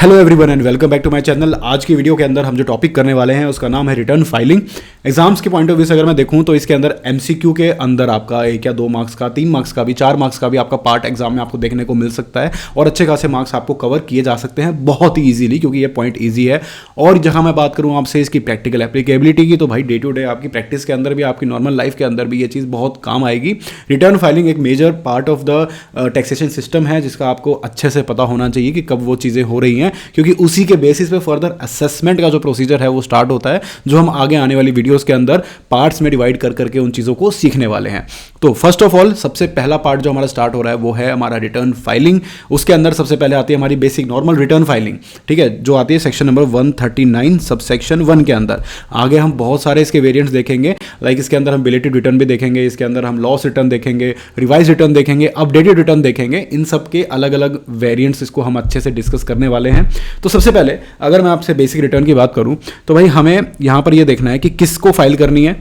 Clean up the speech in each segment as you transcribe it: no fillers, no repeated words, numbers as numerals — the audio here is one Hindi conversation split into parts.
Hello everyone and welcome back to my channel. आज की वीडियो के अंदर हम जो टॉपिक करने वाले हैं उसका नाम है रिटर्न फाइलिंग। एग्जाम्स के पॉइंट ऑफ व्यू से अगर मैं देखूं तो इसके अंदर एमसीक्यू के अंदर आपका 1 या 2 मार्क्स का, 3 मार्क्स का भी, 4 मार्क्स का भी आपका पार्ट एग्जाम में आपको देखने को मिल सकता है और अच्छे खासे मार्क्स आपको कवर किए जा सकते हैं बहुत ही ईजिली, क्योंकि ये पॉइंट ईजी है। और जहां मैं बात करूं आपसे इसकी प्रैक्टिकल एप्लीकेबिलिटी की, तो भाई डे टू डे आपकी प्रैक्टिस के अंदर भी, आपकी नॉर्मल लाइफ के अंदर भी ये चीज़ बहुत काम आएगी। रिटर्न फाइलिंग एक major part of the taxation system है जिसका आपको अच्छे से पता होना चाहिए कि कब वो चीज़ें हो रही हैं, क्योंकि उसी के बेसिस पे फर्दर असेसमेंट का जो प्रोसीजर है वो स्टार्ट होता है, जो हम आगे आने वाली वीडियोस के अंदर पार्ट्स में डिवाइड कर करके उन चीज़ों को सीखने वाले हैं। तो फर्स्ट ऑफ ऑल सबसे पहला पार्ट जो हमारा स्टार्ट हो रहा है वो है हमारा रिटर्न फाइलिंग। उसके अंदर सबसे पहले आती है हमारी बेसिक नॉर्मल रिटर्न फाइलिंग, ठीक है, जो आती है सेक्शन नंबर 139 सबसेक्शन 1 के अंदर। आगे हम बहुत सारे इसके वेरिएंट्स देखेंगे, लाइक इसके अंदर हम बिलेटेड रिटर्न भी देखेंगे, इसके अंदर हम लॉस रिटर्न देखेंगे, रिवाइज रिटर्न देखेंगे, अपडेटेड रिटर्न देखेंगे। इन सब के अलग अलग वेरिएंट्स इसको हम अच्छे से डिस्कस करने वाले हैं। तो सबसे पहले अगर मैं आपसे बेसिक रिटर्न की बात करूं तो भाई हमें यहां पर यह देखना है कि किसको फाइल करनी है,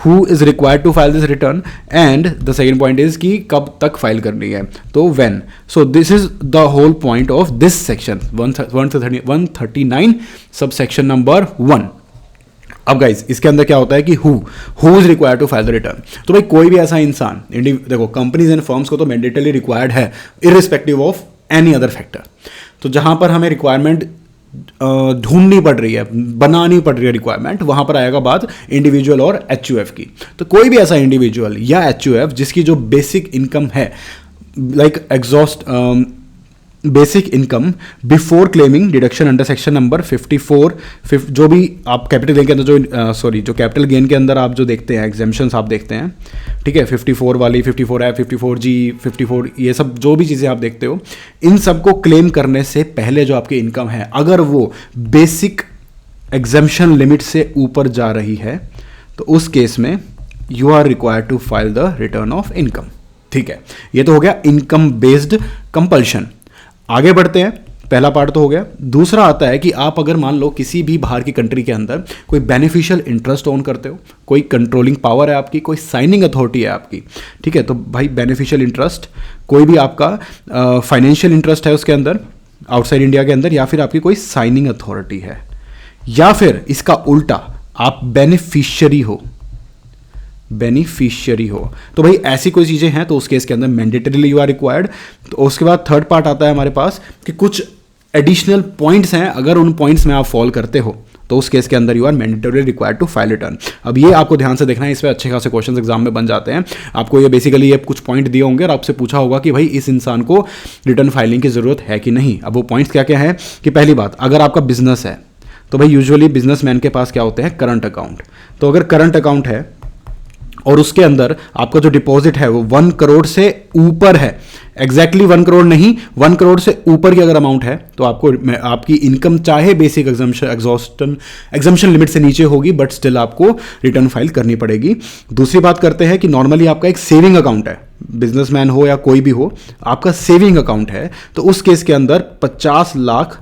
who is required to file this return, and the second point is कि कब तक फाइल करनी है, तो when। so this is the whole point of this section 139 subsection number 1। अब गाइज इसके अंदर क्या होता है कि who is required to file the return. तो भाई कोई भी ऐसा इंसान, देखो कंपनीज एंड फर्म्स को तो मैंडेटरी रिक्वायर्ड है irrespective of any other factor. तो जहां पर हमें रिक्वायरमेंट ढूंढनी पड़ रही है, बनानी पड़ रही है रिक्वायरमेंट, वहां पर आएगा बात इंडिविजुअल और एचयूएफ की। तो कोई भी ऐसा इंडिविजुअल या एचयूएफ जिसकी जो बेसिक इनकम है, like exhaust basic income before claiming deduction under section number 54, जो भी आप कैपिटल गेन के अंदर जो कैपिटल गेन के अंदर आप जो देखते हैं एग्जेम्पशंस आप देखते हैं, ठीक है, 54 वाली, 54F, 54G, 54, ये सब जो भी चीज़ें आप देखते हो, इन सब को क्लेम करने से पहले जो आपकी इनकम है, अगर वो बेसिक एग्जेम्पशन लिमिट से ऊपर जा रही है तो उस केस में you are required to file the return of income. ठीक है, ये तो हो गया इनकम बेस्ड कंपल्शन। आगे बढ़ते हैं, पहला पार्ट तो हो गया। दूसरा आता है कि आप अगर मान लो किसी भी बाहर की कंट्री के अंदर कोई बेनिफिशियल इंटरेस्ट ओन करते हो, कोई कंट्रोलिंग पावर है आपकी, कोई साइनिंग अथॉरिटी है आपकी, ठीक है, तो भाई बेनिफिशियल इंटरेस्ट कोई भी आपका फाइनेंशियल इंटरेस्ट है उसके अंदर आउटसाइड इंडिया के अंदर, या फिर आपकी कोई साइनिंग अथॉरिटी है, या फिर इसका उल्टा आप बेनिफिशियरी हो, तो भाई ऐसी कोई चीज़ें हैं तो उस केस के अंदर मैंडेटरीली यू आर रिक्वायर्ड। तो उसके बाद थर्ड पार्ट आता है हमारे पास कि कुछ एडिशनल पॉइंट्स हैं, अगर उन पॉइंट्स में आप फॉल करते हो तो उस केस के अंदर you are mandatory required to file return. अब ये आपको ध्यान से देखना है, इस पर अच्छे खासे क्वेश्चन एग्जाम में बन जाते हैं। आपको ये बेसिकली ये कुछ पॉइंट दिए होंगे और आपसे पूछा होगा कि भाई इस इंसान को रिटर्न फाइलिंग की ज़रूरत है कि नहीं। अब वो पॉइंट्स क्या क्या है कि पहली बात, अगर आपका बिजनेस है तो भाई यूजुअली बिजनेसमैन के पास क्या होते हैं, करंट अकाउंट। तो अगर करंट अकाउंट है और उसके अंदर आपका जो डिपॉजिट है वो 1 करोड़ से ऊपर है, एग्जैक्टली 1 करोड़ नहीं, 1 करोड़ से ऊपर की अगर अमाउंट है तो आपको आपकी इनकम चाहे बेसिक एग्जम्पशन लिमिट से नीचे होगी, बट स्टिल आपको रिटर्न फाइल करनी पड़ेगी। दूसरी बात करते हैं कि नॉर्मली आपका एक सेविंग अकाउंट है, बिजनेसमैन हो या कोई भी हो, आपका सेविंग अकाउंट है, तो उस केस के अंदर 50 लाख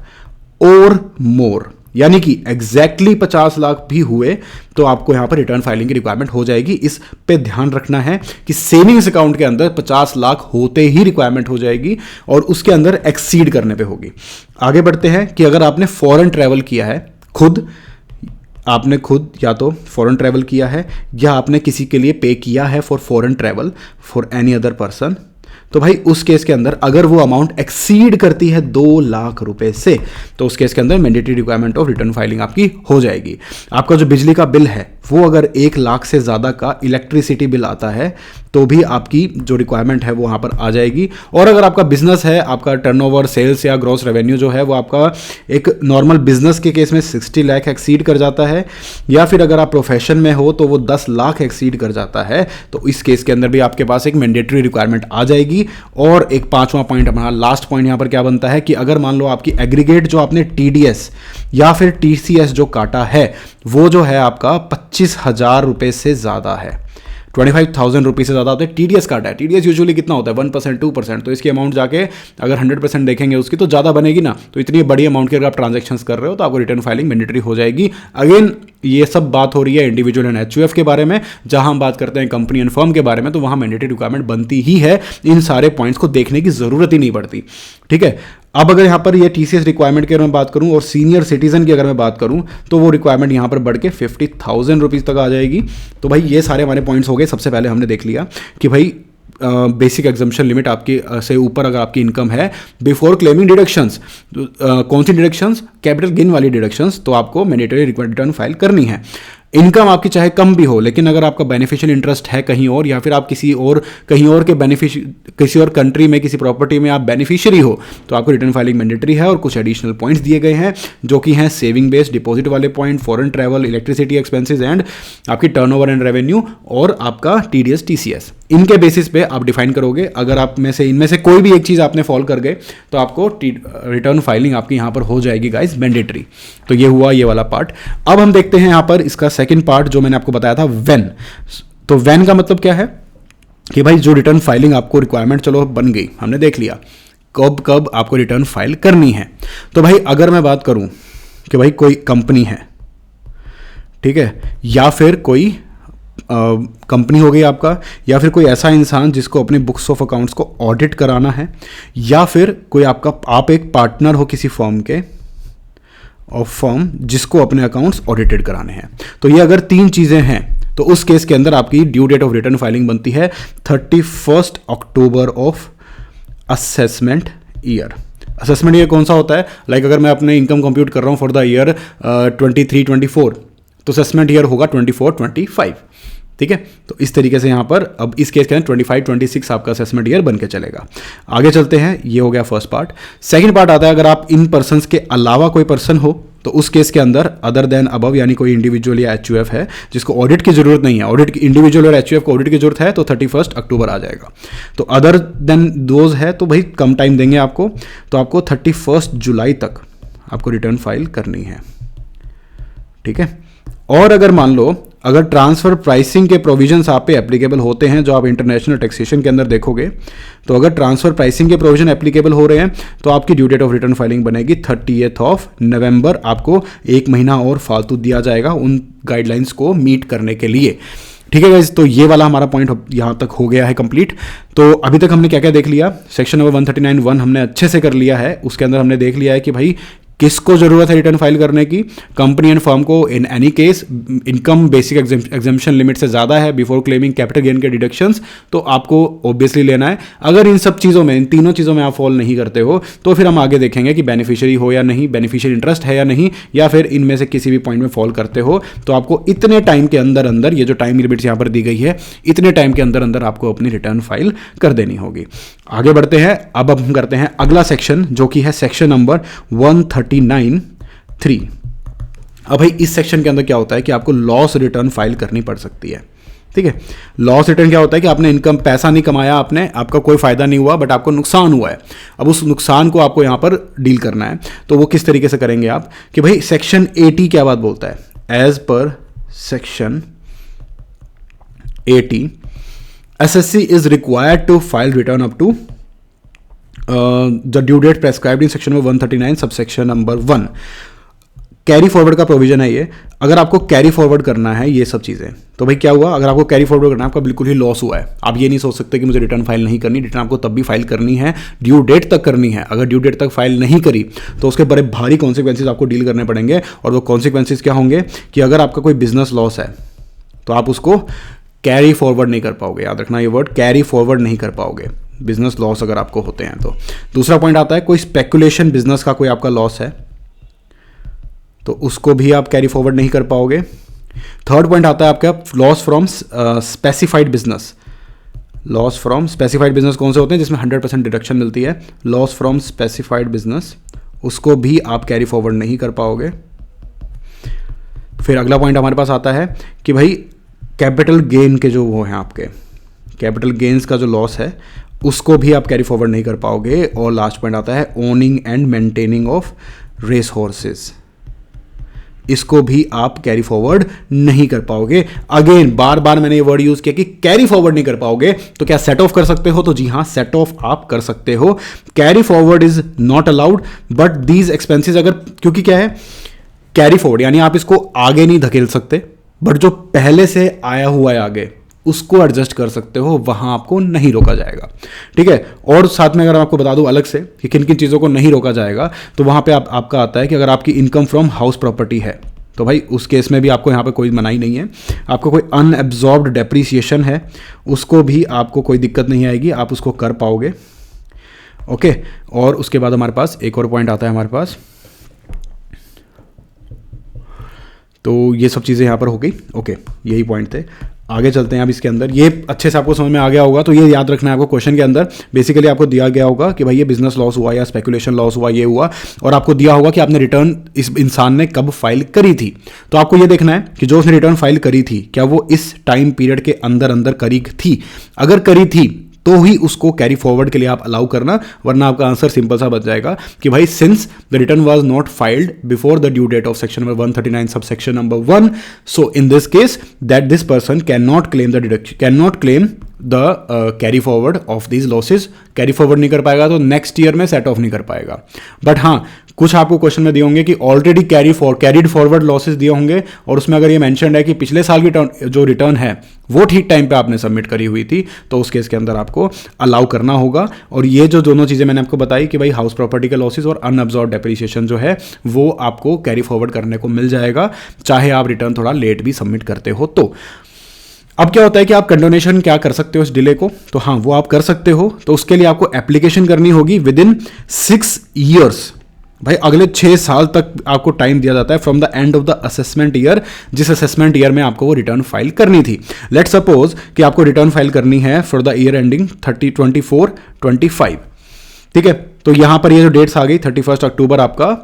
और मोर, यानी कि एग्जैक्टली 50 लाख भी हुए तो आपको यहां पर रिटर्न फाइलिंग की रिक्वायरमेंट हो जाएगी। इस पे ध्यान रखना है कि सेविंग्स अकाउंट के अंदर 50 लाख होते ही रिक्वायरमेंट हो जाएगी और उसके अंदर एक्सीड करने पे होगी। आगे बढ़ते हैं कि अगर आपने फॉरेन ट्रैवल किया है, आपने खुद या तो फॉरेन ट्रैवल किया है या आपने किसी के लिए पे किया है for foreign travel for any other person, तो भाई उस केस के अंदर अगर वो अमाउंट एक्सीड करती है 2 लाख रुपए से तो उस केस के अंदर mandatory requirement of return filing आपकी हो जाएगी। आपका जो बिजली का बिल है वो अगर 1 लाख से ज़्यादा का इलेक्ट्रिसिटी बिल आता है तो भी आपकी जो रिक्वायरमेंट है वो वहाँ पर आ जाएगी। और अगर आपका बिजनेस है, आपका टर्नओवर, सेल्स या ग्रॉस रेवेन्यू जो है वो आपका एक नॉर्मल बिजनेस के केस में 60 लाख एक्सीड कर जाता है, या फिर अगर आप प्रोफेशन में हो तो वो 10 लाख एक्सीड कर जाता है, तो इस केस के अंदर भी आपके पास एक मैंडेटरी रिक्वायरमेंट आ जाएगी। और एक 5वां पॉइंट, हमारा लास्ट पॉइंट यहाँ पर क्या बनता है कि अगर मान लो आपकी एग्रीगेट जो आपने TDS या फिर TCS जो काटा है वो जो है आपका 25,000 रुपये से ज़्यादा है, 25,000 रुपीज़ से ज़्यादा होता है, TDS काटा है। TDS यूजुअली कितना होता है, 1%, 2%, तो इसकी अमाउंट जाके अगर 100% देखेंगे उसकी तो ज़्यादा बनेगी ना। तो इतनी बड़ी अमाउंट की अगर आप ट्रांजेक्शन्स कर रहे हो तो आपको रिटर्न फाइलिंग मैंडेटरी हो जाएगी। अगेन ये सब बात हो रही है इंडिविजुअल एंड एचयूएफ के बारे में। जहां हम बात करते हैं कंपनी एंड फर्म के बारे में तो वहां मैंडेटरी रिक्वायरमेंट बनती ही है, इन सारे पॉइंट्स को देखने की जरूरत ही नहीं पड़ती। ठीक है, अब अगर यहाँ पर ये TCS रिक्वायरमेंट की अगर मैं बात करूँ और सीनियर सिटीजन की अगर मैं बात करूँ तो वो रिक्वायरमेंट यहाँ पर बढ़ के 50,000 रुपीज़ तक आ जाएगी। तो भाई ये सारे हमारे पॉइंट्स हो गए। सबसे पहले हमने देख लिया कि भाई बेसिक एग्जम्पशन लिमिट आपकी से ऊपर अगर आपकी इनकम है बिफोर क्लेमिंग डिडक्शंस, कौन सी डिडक्शंस, कैपिटल गेन वाली डिडक्शंस, तो आपको मैंडेटरी रिटर्न फाइल करनी है। इनकम आपकी चाहे कम भी हो, लेकिन अगर आपका बेनिफिशियल इंटरेस्ट है कहीं और, या फिर आप किसी और कहीं और के किसी और कंट्री में किसी प्रॉपर्टी में आप बेनिफिशियरी हो, तो आपको रिटर्न फाइलिंग मैंडेटरी है। और कुछ एडिशनल पॉइंट्स दिए गए हैं जो कि हैं सेविंग बेस्ड, डिपॉजिट वाले point, foreign travel, electricity expenses and आपकी टर्नओवर एंड रेवेन्यू और आपका TDS TCS। इनके बेसिस पे आप डिफाइन करोगे। अगर आप में से इनमें से कोई भी एक चीज़ आपने फॉलो कर गए तो आपको रिटर्न फाइलिंग आपकी यहाँ पर हो जाएगी गाइस मैंडेटरी। तो ये हुआ ये वाला पार्ट। अब हम देखते हैं यहाँ पर इसका सेकंड पार्ट जो मैंने आपको बताया था, व्हेन। तो व्हेन का मतलब क्या है कि भाई जो रिटर्न फाइलिंग आपको रिक्वायरमेंट चलो बन गई, हमने देख लिया कब कब आपको रिटर्न फाइल करनी है। तो भाई अगर मैं बात करूं कि भाई कोई कंपनी है, ठीक है, या फिर कोई कंपनी हो गई आपका, या फिर कोई ऐसा इंसान जिसको अपने बुक्स ऑफ अकाउंट्स को ऑडिट कराना है, या फिर कोई आप एक पार्टनर हो किसी फर्म के फर्म जिसको अपने अकाउंट्स ऑडिटेड कराने हैं। तो ये अगर 3 चीज़ें हैं तो उस केस के अंदर आपकी due date of return filing बनती है 31 October of assessment year. Assessment year कौन सा होता है? लाइक अगर मैं अपने इनकम कंप्यूट कर रहा हूँ फॉर द ईयर 23-24, तो असेसमेंट ईयर होगा 24-25, ठीक है। तो इस तरीके से यहाँ पर अब इस केस के अंदर 25-26 आपका असेसमेंट ईयर बन के चलेगा। आगे चलते हैं, ये हो गया फर्स्ट पार्ट। सेकंड पार्ट आता है अगर आप इन पर्सन्स के अलावा कोई पर्सन हो, तो उस केस के अंदर अदर देन अबव, यानी कोई इंडिविजुअल या HUF है जिसको ऑडिट की जरूरत नहीं है, ऑडिट इंडिविजुअल और HUF को ऑडिट की जरूरत है, तो 31 अक्टूबर आ जाएगा। तो अदर देन दोज है तो भाई कम टाइम देंगे आपको, तो आपको 31 जुलाई तक आपको रिटर्न फाइल करनी है, ठीक है। और अगर मान लो अगर ट्रांसफर प्राइसिंग के प्रोविजंस आप पे एप्लीकेबल होते हैं, जो आप इंटरनेशनल टैक्सेशन के अंदर देखोगे, तो अगर ट्रांसफर प्राइसिंग के प्रोविजन एप्लीकेबल हो रहे हैं तो आपकी due date of return filing बनेगी 30 नवंबर। आपको 1 महीना और फालतू दिया जाएगा उन गाइडलाइंस को मीट करने के लिए, ठीक है गाइस। तो ये वाला हमारा पॉइंट यहाँ तक हो गया है कंप्लीट। तो अभी तक हमने क्या क्या देख लिया? सेक्शन नंबर 139(1) हमने अच्छे से कर लिया है। उसके अंदर हमने देख लिया है कि भाई किसको जरूरत है रिटर्न फाइल करने की, कंपनी एंड फर्म को in any case income basic exemption limit से ज़्यादा है बिफोर क्लेमिंग कैपिटल गेन के डिडक्शंस, तो आपको ऑब्वियसली लेना है। अगर इन सब चीज़ों में, इन तीनों चीज़ों में आप फॉल नहीं करते हो, तो फिर हम आगे देखेंगे कि बेनिफिशियरी हो या नहीं, बेनिफिशियल इंटरेस्ट है या नहीं, या फिर इनमें से किसी भी पॉइंट में फॉल करते हो, तो आपको इतने टाइम के अंदर अंदर, ये जो टाइम लिमिट्स यहाँ पर दी गई है, इतने टाइम के अंदर अंदर आपको अपनी रिटर्न फाइल कर देनी होगी। आगे बढ़ते हैं, अब हम करते हैं अगला सेक्शन जो कि है सेक्शन नंबर 139(3). अब भाई इस सेक्शन के अंदर क्या होता है कि आपको लॉस रिटर्न फाइल करनी पड़ सकती है, ठीक है। लॉस रिटर्न क्या होता है कि आपने इनकम, पैसा नहीं कमाया आपने, आपका कोई फायदा नहीं हुआ, बट आपको नुकसान हुआ है। अब उस नुकसान को आपको यहां पर डील करना है। तो वो किस तरीके से करेंगे आप कि भाई सेक्शन 80 क्या बात बोलता है? As per section 80 SSC is required to file return up to the due date prescribed in section number 139 subsection number 1। Carry forward का प्रोविजन है ये। अगर आपको कैरी फॉरवर्ड करना है ये सब चीज़ें, तो भाई क्या हुआ, अगर आपको कैरी फॉरवर्ड करना है, आपका बिल्कुल ही लॉस हुआ है, आप ये नहीं सोच सकते कि मुझे रिटर्न फाइल नहीं करनी। रिटर्न आपको तब भी फाइल करनी है, ड्यू डेट तक करनी है। अगर ड्यू डेट तक फाइल नहीं करी तो उसके बड़े भारी कॉन्सिक्वेंसेज आपको डील करने पड़ेंगे। और वो कॉन्सिक्वेंसेज क्या होंगे कि अगर आपका कोई बिजनेस लॉस है तो आप उसको कैरी फॉरवर्ड नहीं कर पाओगे। याद रखना ये वर्ड, कैरी फॉरवर्ड नहीं कर पाओगे बिजनेस लॉस अगर आपको होते हैं तो। दूसरा पॉइंट आता है कोई स्पेकुलेशन बिजनेस का कोई आपका लॉस है तो उसको भी आप कैरी फॉरवर्ड नहीं कर पाओगे। थर्ड पॉइंट आता है आपका loss from specified business. Loss from specified business कौन से होते हैं? जिसमें 100% डिडक्शन मिलती है। लॉस फ्रॉम स्पेसिफाइड बिजनेस, उसको भी आप कैरी फॉरवर्ड नहीं कर पाओगे। फिर अगला पॉइंट हमारे पास आता है कि भाई कैपिटल गेन के जो वो हैं आपके कैपिटल गेन्स का जो लॉस है उसको भी आप कैरी फॉरवर्ड नहीं कर पाओगे। और लास्ट पॉइंट आता है owning and maintaining of race horses, इसको भी आप कैरी फॉरवर्ड नहीं कर पाओगे। अगेन बार बार मैंने ये वर्ड यूज किया कि कैरी फॉरवर्ड नहीं कर पाओगे, तो क्या सेट ऑफ कर सकते हो? तो जी हाँ, सेट ऑफ आप कर सकते हो। Carry forward is not allowed but these expenses, अगर, क्योंकि क्या है कैरी फॉरवर्ड यानी आप इसको आगे नहीं धकेल सकते, बट जो पहले से आया हुआ है आगे उसको एडजस्ट कर सकते हो, वहां आपको नहीं रोका जाएगा। ठीक है, और साथ में अगर आपको बता दूं अलग से कि किन किन चीज़ों को नहीं रोका जाएगा, तो वहां पे आपका आता है कि अगर आपकी इनकम फ्रॉम हाउस प्रॉपर्टी है तो भाई उस केस में भी आपको यहाँ पे कोई मनाही नहीं है। आपको कोई अनएब्जॉर्ब्ड डेप्रीसिएशन है उसको भी आपको कोई दिक्कत नहीं आएगी, आप उसको कर पाओगे। ओके, और उसके बाद हमारे पास एक और पॉइंट आता है हमारे पास, तो ये सब चीज़ें यहाँ पर हो गई। ओके, यही पॉइंट थे। आगे चलते हैं अब इसके अंदर, ये अच्छे से आपको समझ में आ गया होगा, तो ये याद रखना है आपको। क्वेश्चन के अंदर बेसिकली आपको दिया गया होगा कि भाई ये बिजनेस लॉस हुआ या स्पेकुलेशन लॉस हुआ, ये हुआ, और आपको दिया होगा कि आपने रिटर्न इस इंसान ने कब फाइल करी थी। तो आपको ये देखना है कि जो उसने रिटर्न फाइल करी थी क्या वो इस टाइम पीरियड के अंदर अंदर करी थी। अगर करी थी तो ही उसको कैरी फॉरवर्ड के लिए आप अलाउ करना, वरना आपका आंसर सिंपल सा बच जाएगा कि भाई since the return was not filed before the due date of section number 139 sub section number 1, so in this case that this person can not claim the deduction, can not claim the carry forward of these losses. Carry forward नहीं कर पाएगा तो नेक्स्ट ईयर में सेट ऑफ नहीं कर पाएगा। बट हाँ, कुछ आपको क्वेश्चन में दिए होंगे कि ऑलरेडी कैरीड फॉरवर्ड लॉसेज दिए होंगे, और उसमें अगर ये मेंशन्ड है कि पिछले साल की जो रिटर्न है वो ठीक टाइम पे आपने सबमिट करी हुई थी, तो उस केस के अंदर आपको अलाउ करना होगा। और ये जो दोनों चीज़ें मैंने आपको बताई कि भाई हाउस प्रॉपर्टी के लॉसेज और अनअब्जॉर्ब्ड डेप्रिसिएशन जो है वो आपको कैरी फॉरवर्ड करने को मिल जाएगा, चाहे आप रिटर्न थोड़ा लेट भी सबमिट करते हो। तो अब क्या होता है कि आप कंडोनेशन क्या कर सकते हो इस डिले को, तो हाँ वो आप कर सकते हो। तो उसके लिए आपको एप्लीकेशन करनी होगी विद इन 6 ईयर्स। भाई अगले 6 साल तक आपको टाइम दिया जाता है from the end of the assessment year, जिस असेसमेंट ईयर में आपको वो रिटर्न फाइल करनी थी। लेट्स सपोज कि आपको रिटर्न फाइल करनी है फॉर द ईयर एंडिंग 24-25। ठीक है, तो यहां पर ये जो डेट्स आ गई 31 अक्टूबर आपका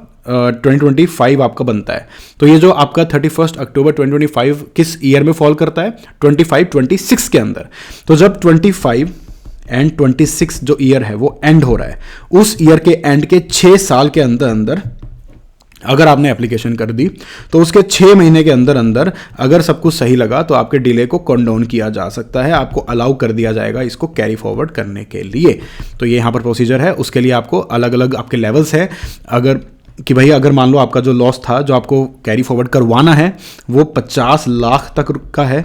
2025 आपका बनता है। तो ये जो आपका 31 अक्टूबर 2025 किस ईयर में फॉल करता है, 25-26 के अंदर। तो जब 25 एंड 26 जो ईयर है वो एंड हो रहा है, उस ईयर के एंड के 6 साल के अंदर अंदर अगर आपने एप्लीकेशन कर दी तो उसके 6 महीने के अंदर अंदर अगर सब कुछ सही लगा तो आपके डिले को कंडोन किया जा सकता है, आपको अलाउ कर दिया जाएगा इसको कैरी फॉरवर्ड करने के लिए। तो ये यहाँ पर प्रोसीजर है, उसके लिए आपको अलग अलग आपके लेवल्स हैं। अगर कि भाई अगर मान लो आपका जो लॉस था जो आपको कैरी फॉरवर्ड करवाना है वो 50 लाख तक का है,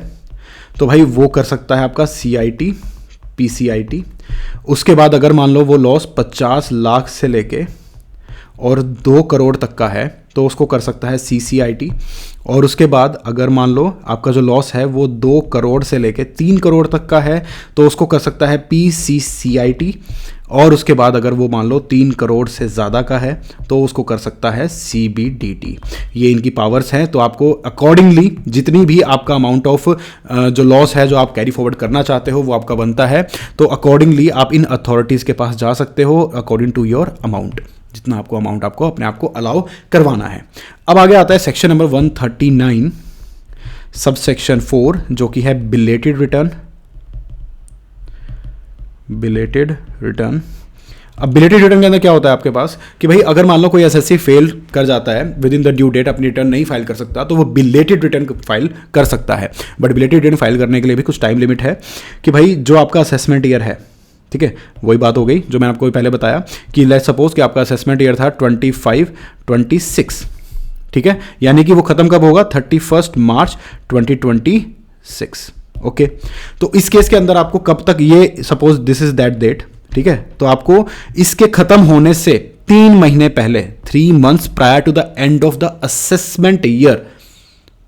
तो भाई वो कर सकता है आपका CIT PCIT। उसके बाद अगर मान लो वो लॉस 50 लाख से लेके और 2 करोड़ तक का है तो उसको कर सकता है CCIT। और उसके बाद अगर मान लो आपका जो लॉस है वो 2 करोड़ से लेके 3 करोड़ तक का है तो उसको कर सकता है PCCIT। और उसके बाद अगर वो मान लो 3 करोड़ से ज़्यादा का है तो उसको कर सकता है CBDT। ये इनकी पावर्स हैं। तो आपको अकॉर्डिंगली जितनी भी आपका अमाउंट ऑफ जो लॉस है जो आप कैरी फॉरवर्ड करना चाहते हो वो आपका बनता है, तो अकॉर्डिंगली आप इन अथॉरिटीज़ के पास जा सकते हो अकॉर्डिंग टू योर अमाउंट, जितना आपको अमाउंट आपको अपने आप को अलाउ करवाना है। अब आगे आता है सेक्शन नंबर 139 सब सेक्शन 4 जो कि है बिलेटेड रिटर्न। बिलेटेड रिटर्न, अब बिलेटेड रिटर्न के अंदर क्या होता है आपके पास कि भाई अगर मान लो कोई एसएससी फेल कर जाता है within the due date, अपनी रिटर्न नहीं फाइल कर सकता, तो वो बिलेटेड रिटर्न फाइल कर सकता है। बट बिलेटेड रिटर्न फाइल करने के लिए भी कुछ टाइम लिमिट है कि भाई जो आपका असेसमेंट ईयर है, ठीक है, वही बात हो गई जो मैंने आपको पहले बताया कि लेट्स सपोज कि आपका असेसमेंट ईयर था 25-26, ठीक है, यानी कि वो खत्म कब होगा 31 मार्च 2026। ओके, तो इस केस के अंदर आपको कब तक, ये suppose this is that date, ठीक है, तो आपको इसके खत्म होने से 3 महीने पहले 3 months prior to the end of the assessment year,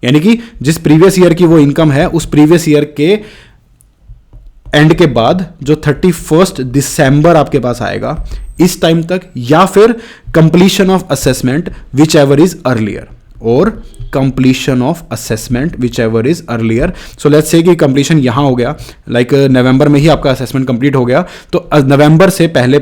यानी कि जिस प्रीवियस ईयर की वो इनकम है उस प्रीवियस ईयर के एंड के बाद जो 31 दिसंबर आपके पास आएगा इस टाइम तक, या फिर completion of assessment whichever is earlier, और completion of assessment whichever is earlier. So let's say कि कंप्लीशन यहां हो गया, लाइक नवंबर में ही आपका असेसमेंट कंप्लीट हो गया, तो नवंबर से पहले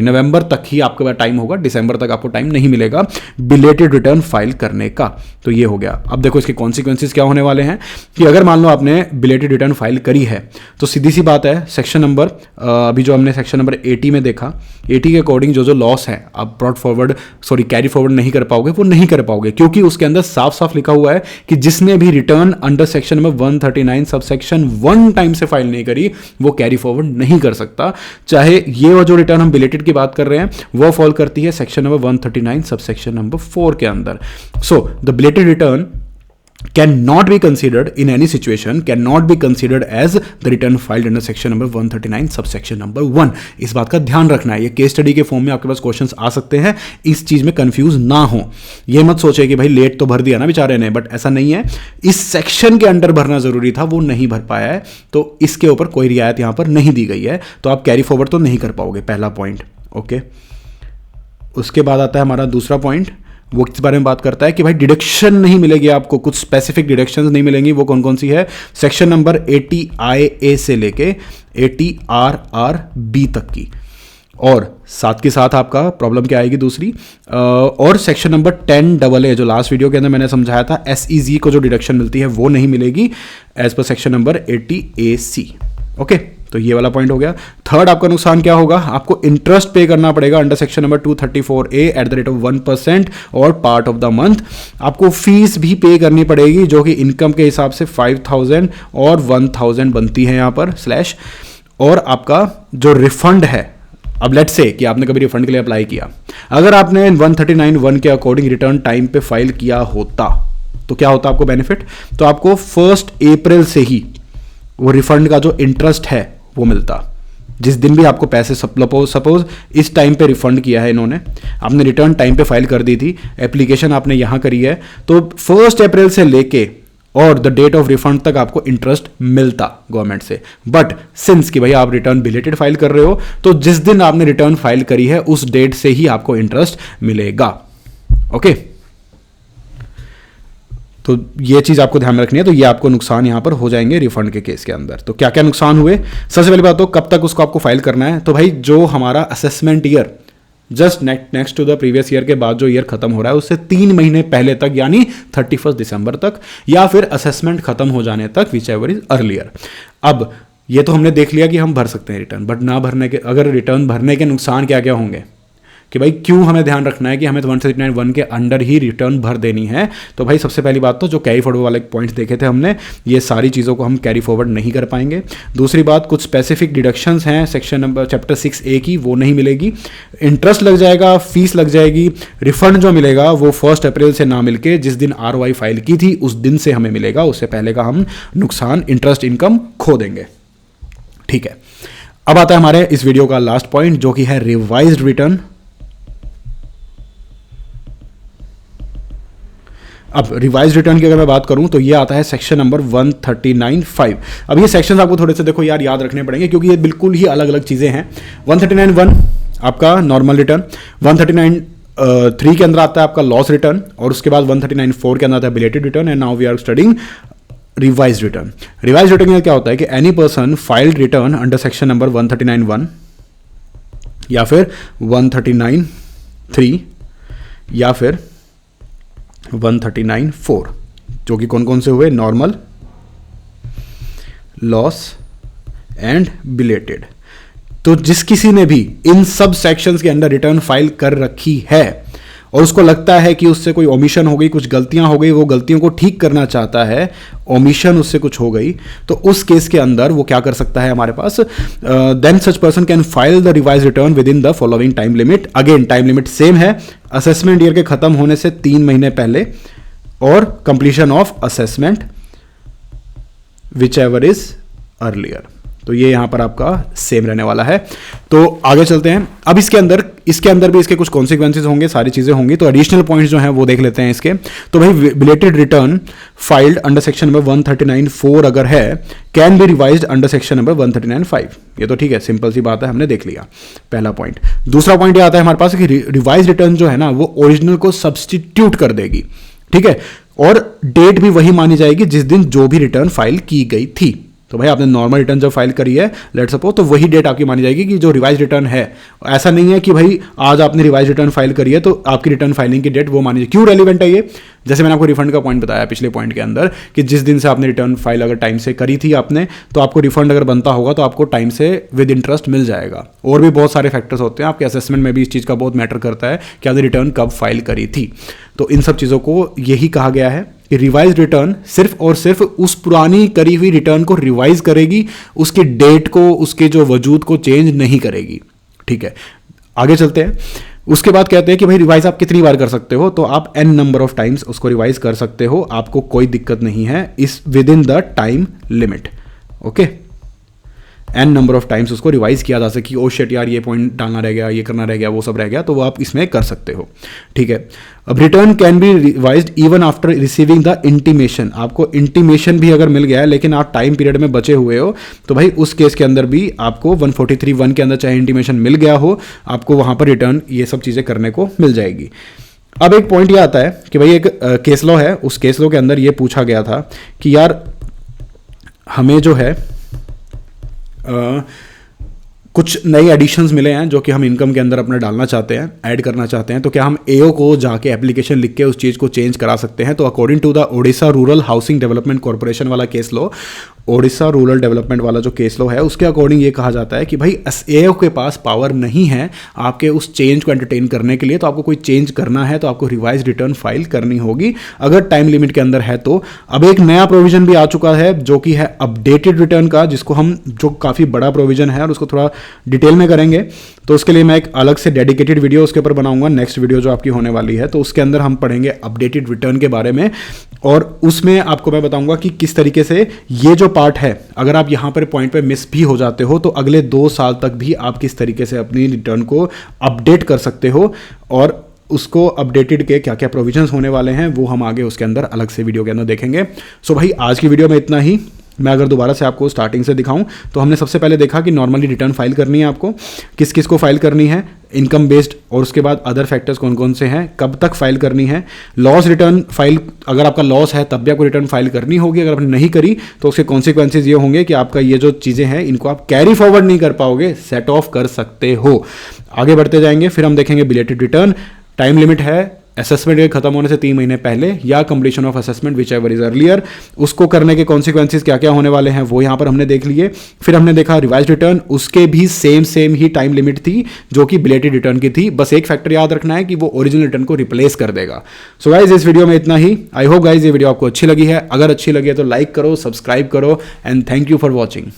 नवंबर तक ही आपके पास टाइम होगा, दिसंबर तक आपको टाइम नहीं मिलेगा बिलेटेड रिटर्न फाइल करने का। तो ये हो गया। अब देखो इसके कॉन्सिक्वेंसेस क्या होने वाले हैं कि अगर मान लो आपने बिलेटेड रिटर्न फाइल करी है तो सीधी सी बात है सेक्शन नंबर अभी जो हमने सेक्शन नंबर 80 में देखा, 80 के अकॉर्डिंग जो लॉस है आप ब्रॉड फॉरवर्ड कैरी फॉरवर्ड नहीं कर पाओगे, वो नहीं कर पाओगे, क्योंकि उसके अंदर साफ साफ लिखा हुआ है कि जिसने भी return under section number 139 sub section 1 time से फाइल नहीं करी वो कैरी फॉरवर्ड नहीं कर सकता। चाहे ये जो रिटर्न हम बिलेटेड की बात कर रहे हैं वो फॉल करती है section number 139 sub section number 4 के अंदर। So the belated return can not be considered in any situation, can not be considered as the return filed under section number 139 sub section number 1। इस बात का ध्यान रखना है, ये केस स्टडी के फॉर्म में आपके पास क्वेश्चंस आ सकते हैं, इस चीज में कंफ्यूज ना हो। ये मत सोचे कि भाई लेट तो भर दिया ना बेचारे ने, बट ऐसा नहीं है। इस सेक्शन के अंडर भरना जरूरी था, वो नहीं भर पाया है, तो इसके ऊपर कोई रियायत यहां पर नहीं दी गई है, तो आप कैरी फॉरवर्ड तो नहीं कर पाओगे, पहला पॉइंट। ओके, उसके बाद आता है हमारा दूसरा पॉइंट, वो किस बारे में बात करता है कि भाई डिडक्शन नहीं मिलेगी आपको, कुछ स्पेसिफिक डिडक्शंस नहीं मिलेंगी। वो कौन कौन सी है? सेक्शन नंबर 80IA से लेके 80RRB तक की, और साथ के साथ आपका प्रॉब्लम क्या आएगी दूसरी, और सेक्शन नंबर 10AA जो लास्ट वीडियो के अंदर मैंने समझाया था, SEZ को जो डिडक्शन मिलती है वो नहीं मिलेगी as per section number 80AC। Okay, तो ये वाला पॉइंट हो गया। थर्ड आपका नुकसान क्या होगा? आपको इंटरेस्ट पे करना पड़ेगा under section number 234A at the rate of 1% और पार्ट ऑफ द मंथ। आपको फीस भी पे करनी पड़ेगी जो कि इनकम के हिसाब से 5000 और 1000 बनती है यहाँ पर स्लैश। और आपका जो रिफंड है, अब लेट्स से कि आपने कभी रिफंड के लिए अप्लाई किया, अगर आपने 139(1) के अकॉर्डिंग रिटर्न टाइम पे फाइल किया होता तो क्या होता आपको बेनिफिट? तो आपको 1 अप्रैल से ही वो रिफंड का जो इंटरेस्ट है वो मिलता। जिस दिन भी आपको पैसे सपोज इस टाइम पे रिफंड किया है इन्होंने, आपने रिटर्न टाइम पे फाइल कर दी थी, एप्लीकेशन आपने यहां करी है, तो 1 अप्रैल से लेके और द डेट ऑफ रिफंड तक आपको इंटरेस्ट मिलता गवर्नमेंट से। बट सिंस कि भाई आप रिटर्न बिलेटेड फाइल कर रहे हो, तो जिस दिन आपने रिटर्न फाइल करी है उस डेट से ही आपको इंटरेस्ट मिलेगा। ओके, तो ये चीज आपको ध्यान में रखनी है। तो ये आपको नुकसान यहां पर हो जाएंगे रिफंड के केस के अंदर। तो क्या क्या नुकसान हुए? सबसे पहली बात तो कब तक उसको आपको फाइल करना है? तो भाई जो हमारा assessment year just next to the previous year के बाद जो ईयर खत्म हो रहा है उससे 3 महीने पहले तक, यानी 31 दिसंबर तक, या फिर असेसमेंट खत्म हो जाने तक, विच एवर इज अर्लियर। अब ये तो हमने देख लिया कि हम भर सकते हैं रिटर्न, बट ना भरने के, अगर रिटर्न भरने के नुकसान क्या क्या होंगे कि भाई क्यों हमें ध्यान रखना है कि हमें 139(1) के अंडर ही रिटर्न भर देनी है। तो भाई सबसे पहली बात तो जो कैरी फॉरवर्ड वाले पॉइंट्स देखे थे हमने, ये सारी चीज़ों को हम कैरी फॉरवर्ड नहीं कर पाएंगे। दूसरी बात, कुछ स्पेसिफिक डिडक्शंस हैं सेक्शन नंबर चैप्टर 6A की, वो नहीं मिलेगी। इंटरेस्ट लग जाएगा, फीस लग जाएगी, रिफंड जो मिलेगा वो 1 अप्रैल से ना मिलके जिस दिन ROI फाइल की थी उस दिन से हमें मिलेगा, उससे पहले का हम नुकसान इंटरेस्ट इनकम खो देंगे। ठीक है, अब आता है हमारे इस वीडियो का लास्ट पॉइंट जो कि है रिवाइज्ड रिटर्न। अब रिवाइज रिटर्न की अगर मैं बात करूं तो ये आता है सेक्शन नंबर 139(5). अब ये सेक्शंस आपको थोड़े से देखो यार याद रखने पड़ेंगे क्योंकि ये बिल्कुल ही अलग अलग चीज़ें हैं। 139(1) आपका नॉर्मल रिटर्न, 139(3) के अंदर आता है आपका लॉस रिटर्न, और उसके बाद 139(4) के अंदर आता है belated return. And now we are studying revise return. Revise return में क्या होता है कि any person filed return under section number 139(1) या फिर 139(3) या फिर 139(4), जो कि कौन कौन से हुए? Normal, loss and belated. तो जिस किसी ने भी इन सब सेक्शंस के अंदर रिटर्न फाइल कर रखी है और उसको लगता है कि उससे कोई ओमिशन हो गई, कुछ गलतियां हो गई, वो गलतियों को ठीक करना चाहता है, ओमिशन उससे कुछ हो गई, तो उस केस के अंदर वो क्या कर सकता है हमारे पास? Then such person can file the revise return within the following time limit. Again time limit same है, असेसमेंट ईयर के खत्म होने से 3 महीने पहले और completion of assessment whichever is earlier. तो ये यहां पर आपका सेम रहने वाला है। तो आगे चलते हैं। अब इसके अंदर भी इसके कुछ कॉन्सिक्वेंसेज होंगे, सारी चीजें होंगी। तो एडिशनल पॉइंट्स जो हैं वो देख लेते हैं इसके। तो भाई belated return filed under section number 139(4) अगर है, can be revised under section number 139(5). ये तो ठीक है, सिंपल सी बात है, हमने देख लिया पहला पॉइंट। दूसरा पॉइंट ये आता है हमारे पास कि रिवाइज रिटर्न जो है ना वो ओरिजिनल को सब्सटीट्यूट कर देगी। ठीक है, और डेट भी वही मानी जाएगी जिस दिन जो भी रिटर्न फाइल की गई थी। तो भाई आपने नॉर्मल रिटर्न जब फाइल करी है लेट सपोज, तो वही डेट आपकी मानी जाएगी कि जो रिवाइज रिटर्न है। ऐसा नहीं है कि भाई आज आपने रिवाइज रिटर्न फाइल करी है तो आपकी रिटर्न फाइलिंग की डेट वो मानी जाएगी। क्यों रेलिवेंट है ये? जैसे मैंने आपको रिफंड का पॉइंट बताया पिछले पॉइंट के अंदर कि जिस दिन से आपने रिटर्न फाइल अगर टाइम से करी थी आपने, तो आपको रिफंड अगर बनता होगा तो आपको टाइम से विद इंटरेस्ट मिल जाएगा। और भी बहुत सारे फैक्टर्स होते हैं, आपके असेसमेंट में भी इस चीज़ का बहुत मैटर करता है कि आपने रिटर्न कब फाइल करी थी। तो इन सब चीज़ों को यही कहा गया है कि रिवाइज रिटर्न सिर्फ और सिर्फ उस पुरानी करी हुई रिटर्न को रिवाइज करेगी, उसकी डेट को, उसके जो वजूद को चेंज नहीं करेगी। ठीक है, आगे चलते हैं। उसके बाद कहते हैं कि भाई रिवाइज आप कितनी बार कर सकते हो, तो आप n नंबर ऑफ टाइम्स उसको रिवाइज कर सकते हो, आपको कोई दिक्कत नहीं है इस with in the time limit. Okay, n number of times उसको रिवाइज किया जा सके कि ओ शिट यार ये पॉइंट डालना रह गया, ये करना रह गया, वो सब रह गया, तो वो आप इसमें कर सकते हो। ठीक है, अब return can be revised even after receiving the intimation. आपको इंटीमेशन भी अगर मिल गया है लेकिन आप टाइम पीरियड में बचे हुए हो, तो भाई उस केस के अंदर भी आपको 143(1) के अंदर चाहे इंटीमेशन मिल गया हो, आपको वहां पर रिटर्न ये सब चीज़ें करने को मिल जाएगी। अब एक पॉइंट ये आता है कि भाई एक केस लॉ है, उस केस लॉ के अंदर ये पूछा गया था कि यार हमें जो है कुछ नए एडिशंस मिले हैं जो कि हम इनकम के अंदर अपना डालना चाहते हैं, ऐड करना चाहते हैं, तो क्या हम एओ को जाके एप्लीकेशन लिख के उस चीज़ को चेंज करा सकते हैं। तो according to the Odisha rural housing development corporation वाला case law, Odisha rural development वाला जो केस लॉ है, उसके अकॉर्डिंग ये कहा जाता है कि भाई एओ के पास पावर नहीं है आपके उस चेंज को एंटरटेन करने के लिए, तो आपको कोई चेंज करना है तो आपको रिवाइज रिटर्न फाइल करनी होगी अगर टाइम लिमिट के अंदर है तो। अब एक नया प्रोविजन भी आ चुका है जो कि है अपडेटेड रिटर्न का, जिसको हम, जो काफ़ी बड़ा प्रोविजन है और उसको थोड़ा डिटेल में करेंगे, तो उसके लिए मैं एक अलग से डेडिकेटेड वीडियो उसके ऊपर बनाऊंगा, नेक्स्ट वीडियो जो आपकी होने वाली है, तो उसके अंदर हम पढ़ेंगे अपडेटेड रिटर्न के बारे में, और उसमें आपको मैं बताऊंगा कि किस तरीके से ये जो पार्ट है, अगर आप यहाँ पर पॉइंट पे मिस भी हो जाते हो तो अगले 2 साल तक भी आप किस तरीके से अपनी रिटर्न को अपडेट कर सकते हो, और उसको अपडेटेड के क्या क्या प्रोविजंस होने वाले हैं वो हम आगे उसके अंदर अलग से वीडियो के अंदर देखेंगे। सो भाई आज की वीडियो में इतना ही। मैं अगर दोबारा से आपको स्टार्टिंग से दिखाऊं तो हमने सबसे पहले देखा कि नॉर्मली रिटर्न फाइल करनी है आपको, किस किस को फाइल करनी है, इनकम बेस्ड, और उसके बाद अदर फैक्टर्स कौन कौन से हैं, कब तक फाइल करनी है, लॉस रिटर्न फाइल, अगर आपका लॉस है तब भी आपको रिटर्न फाइल करनी होगी, अगर आपने नहीं करी तो उसके कॉन्सिक्वेंसेज ये होंगे कि आपका ये जो चीज़ें हैं इनको आप कैरी फॉरवर्ड नहीं कर पाओगे, सेट ऑफ कर सकते हो। आगे बढ़ते जाएंगे, फिर हम देखेंगे बिलेटेड रिटर्न, टाइम लिमिट है असेसमेंट के खत्म होने से 3 महीने पहले या completion of assessment whichever is earlier, उसको करने के कॉन्सिक्वेंसेज क्या क्या होने वाले हैं वो यहाँ पर हमने देख लिए। फिर हमने देखा रिवाइज रिटर्न, उसके भी सेम ही टाइम लिमिट थी जो कि बिलेटेड रिटर्न की थी, बस एक फैक्टर याद रखना है कि वो ओरिजिनल रिटर्न को रिप्लेस कर देगा। सो गाइज इस वीडियो में इतना ही। आई होप गाइज ये वीडियो आपको अच्छी लगी है, अगर अच्छी लगी है तो लाइक करो, सब्सक्राइब करो, and thank you for watching.